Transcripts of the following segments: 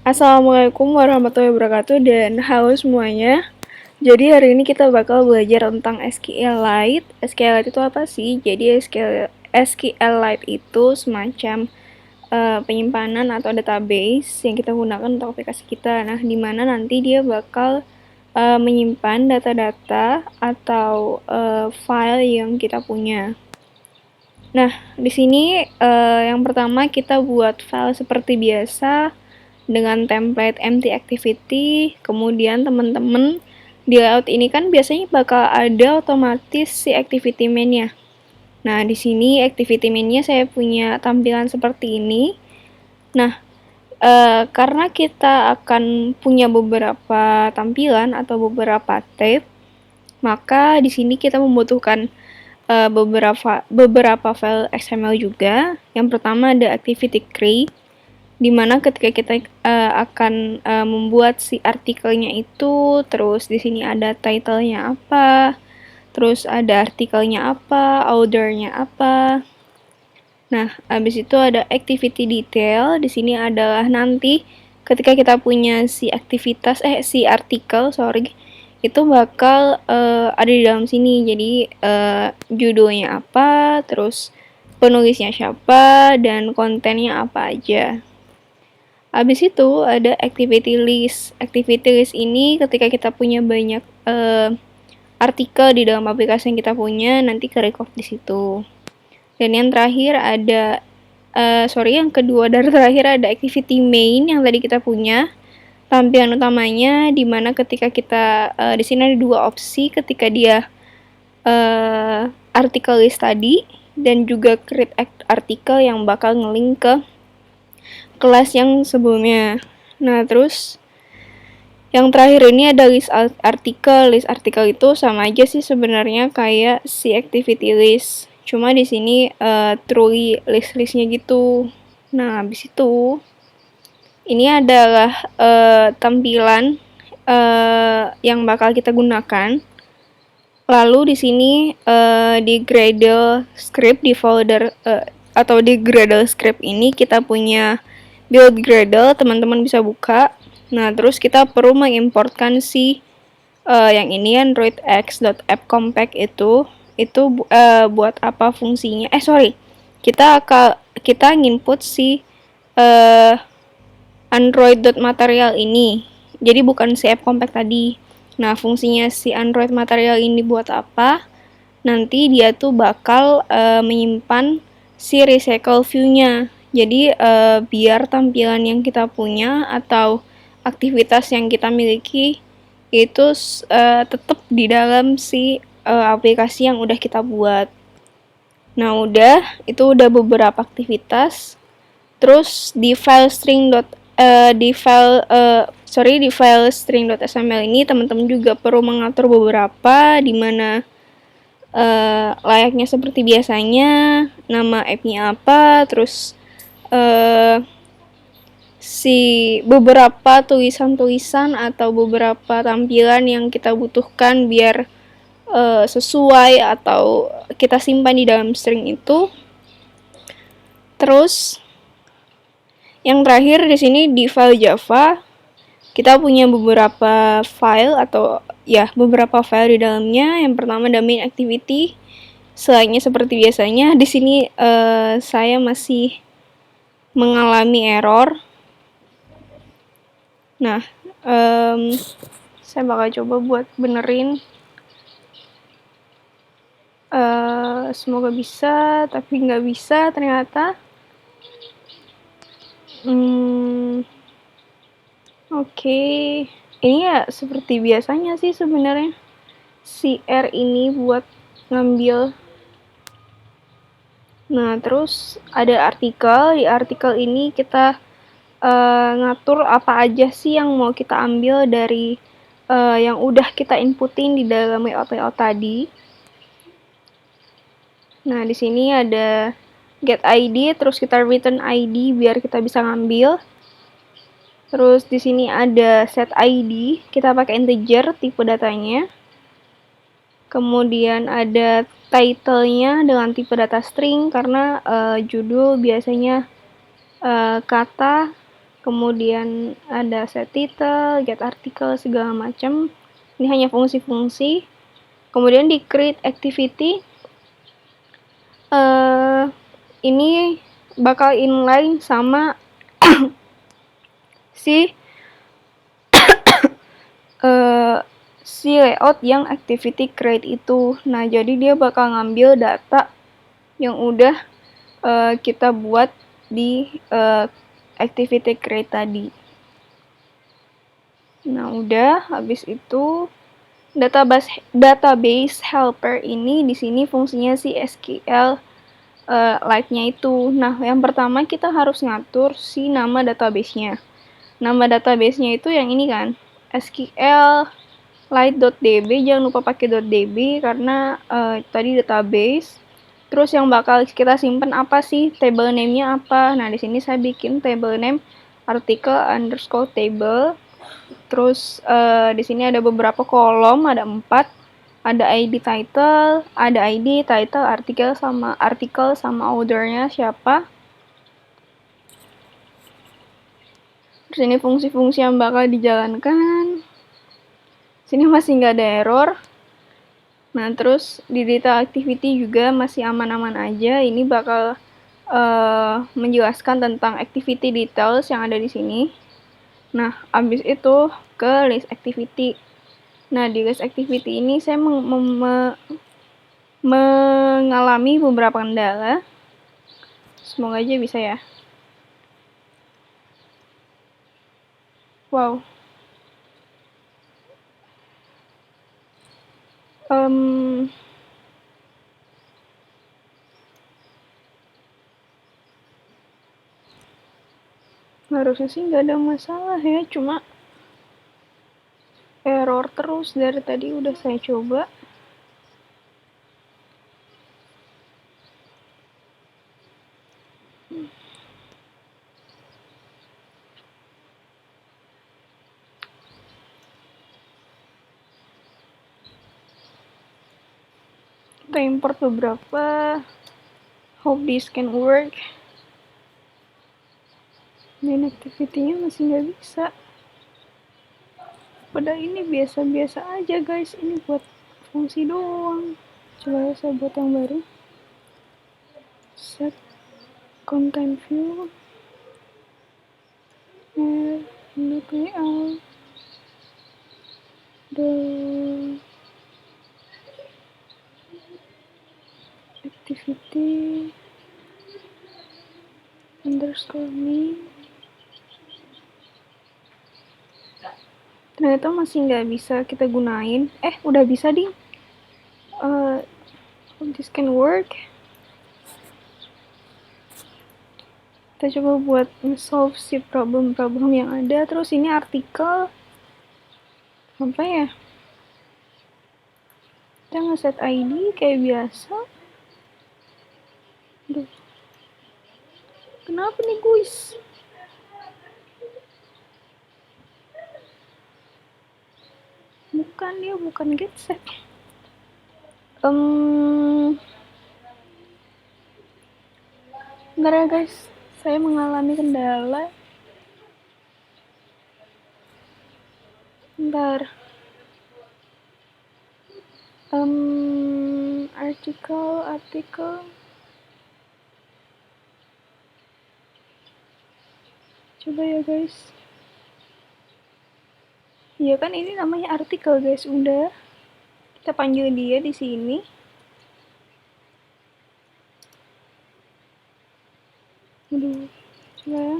Assalamualaikum warahmatullahi wabarakatuh dan halo semuanya. Jadi hari ini kita bakal belajar tentang SQLite. SQLite itu apa sih? Jadi SQLite itu semacam penyimpanan atau database yang kita gunakan untuk aplikasi kita. Nah, di mana nanti dia bakal menyimpan data-data atau file yang kita punya. Nah, di sini yang pertama kita buat file seperti biasa dengan template empty activity. Kemudian teman-teman di layout ini kan biasanya bakal ada otomatis si activity main-nya. Nah, di sini activity main-nya saya punya tampilan seperti ini. Nah, karena kita akan punya beberapa tampilan atau beberapa tab, maka di sini kita membutuhkan beberapa file XML juga. Yang pertama ada activity create, dimana ketika kita akan membuat si artikelnya itu, terus di sini ada title-nya apa, terus ada artikelnya apa, author-nya apa. Nah, habis itu ada activity detail. Di sini adalah nanti ketika kita punya si artikel, itu bakal ada di dalam sini. Jadi judulnya apa, terus penulisnya siapa, dan kontennya apa aja. Habis itu ada activity list. Activity list ini ketika kita punya banyak artikel di dalam aplikasi yang kita punya, nanti ke record di situ. Dan yang terakhir ada yang kedua dari terakhir ada activity main yang tadi kita punya. Tampilan utamanya dimana ketika kita di sini ada dua opsi ketika dia artikel list tadi dan juga create artikel yang bakal ngelink ke kelas yang sebelumnya. Nah, terus yang terakhir ini ada list artikel. List artikel itu sama aja sih sebenarnya kayak si activity list. Cuma di sini truly list-listnya gitu. Nah, habis itu ini adalah tampilan yang bakal kita gunakan. Lalu di sini di Gradle script di folder atau di Gradle script ini kita punya build Gradle, teman-teman bisa buka. Nah, terus kita perlu mengimportkan si yang ini androidx.appcompact itu buat apa fungsinya? Kita nginput si android.material ini. Jadi bukan si appcompact tadi. Nah, fungsinya si android material ini buat apa? Nanti dia tuh bakal menyimpan si recycle view-nya. Jadi biar tampilan yang kita punya atau aktivitas yang kita miliki itu tetap di dalam si aplikasi yang udah kita buat. Nah, itu udah beberapa aktivitas. Terus di file string.sml ini teman-teman juga perlu mengatur beberapa, di mana layaknya seperti biasanya, nama app-nya apa, terus si beberapa tulisan-tulisan atau beberapa tampilan yang kita butuhkan biar sesuai atau kita simpan di dalam string itu. Terus yang terakhir di sini di file Java kita punya beberapa file di dalamnya. Yang pertama ada main activity. Selainnya seperti biasanya di sini saya masih mengalami error. Nah, saya bakal coba buat benerin. Semoga bisa, tapi nggak bisa ternyata. Oke. Ini ya seperti biasanya sih sebenarnya. Si R ini buat ngambil. Nah, terus ada artikel. Di artikel ini kita ngatur apa aja sih yang mau kita ambil dari yang udah kita inputin di dalam layout tadi. Nah, di sini ada get ID, terus kita return ID biar kita bisa ngambil. Terus di sini ada set ID, kita pakai integer tipe datanya. Kemudian ada title-nya dengan tipe data string karena judul biasanya kata, kemudian ada set title, get article, segala macam. Ini hanya fungsi-fungsi. Kemudian di create activity, ini bakal inline sama si layout yang activity create itu. Nah, jadi dia bakal ngambil data yang udah kita buat di activity create tadi. Nah, udah habis itu database helper ini di sini fungsinya si SQL Lite-nya itu. Nah, yang pertama kita harus ngatur si nama database-nya. Nama database-nya itu yang ini kan, SQL Lite.db, jangan lupa pakai .db karena tadi database. Terus yang bakal kita simpen apa sih? Table name-nya apa? Nah, di sini saya bikin table name article underscore table. Terus di sini ada beberapa kolom, ada 4. Ada ID title, ada ID title artikel sama ordernya siapa. Terus ini fungsi-fungsi yang bakal dijalankan. Sini masih nggak ada error. Nah, terus di data activity juga masih aman-aman aja. Ini bakal menjelaskan tentang activity details yang ada di sini. Nah, abis itu ke list activity. Nah, di list activity ini saya mengalami beberapa kendala. Semoga aja bisa ya. Wow. Harusnya sih nggak ada masalah ya, cuma error terus dari tadi udah saya coba. Kita import beberapa. Hope this can work. Main activity-nya masih nggak bisa. Padahal ini biasa-biasa aja guys. Ini buat fungsi doang. Coba ya saya buat yang baru. Set content view. Look layout. The activity underscore me. Ternyata masih nggak bisa kita gunain. Udah bisa ding. This can work. Kita coba buat solve si problem-problem yang ada. Terus ini artikel apa ya? Kita nge-set ID kayak biasa. Aduh. Kenapa nih guys? Bukan get set. Bentar ya guys, saya mengalami kendala. Bentar. Artikel. Coba ya guys. Iya kan ini namanya artikel guys, udah. Kita panggil dia di sini. Aduh, coba ya.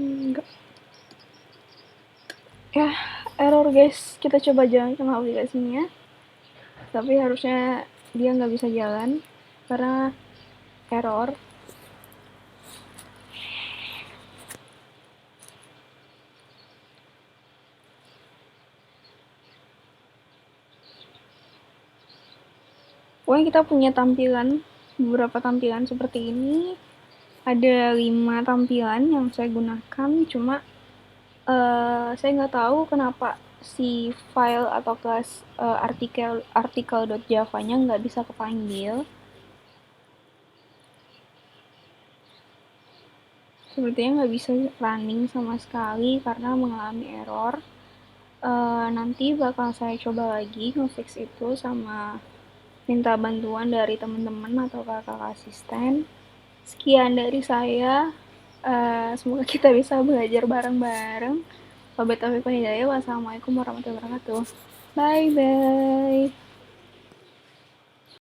Enggak. Ya, error guys. Kita coba jalan sama aplikasinya. Tapi harusnya dia nggak bisa jalan karena error. Pokoknya kita punya beberapa tampilan seperti ini. Ada 5 tampilan yang saya gunakan, cuma saya nggak tahu kenapa si file atau kelas artikel.java-nya nggak bisa kepanggil. Sepertinya nggak bisa running sama sekali karena mengalami error. Nanti bakal saya coba lagi ngefix itu sama minta bantuan dari teman-teman atau kakak asisten. Sekian dari saya. Semoga kita bisa belajar bareng-bareng. Wabillahi taufiq wal hidayah. Wassalamualaikum warahmatullahi wabarakatuh. Bye bye.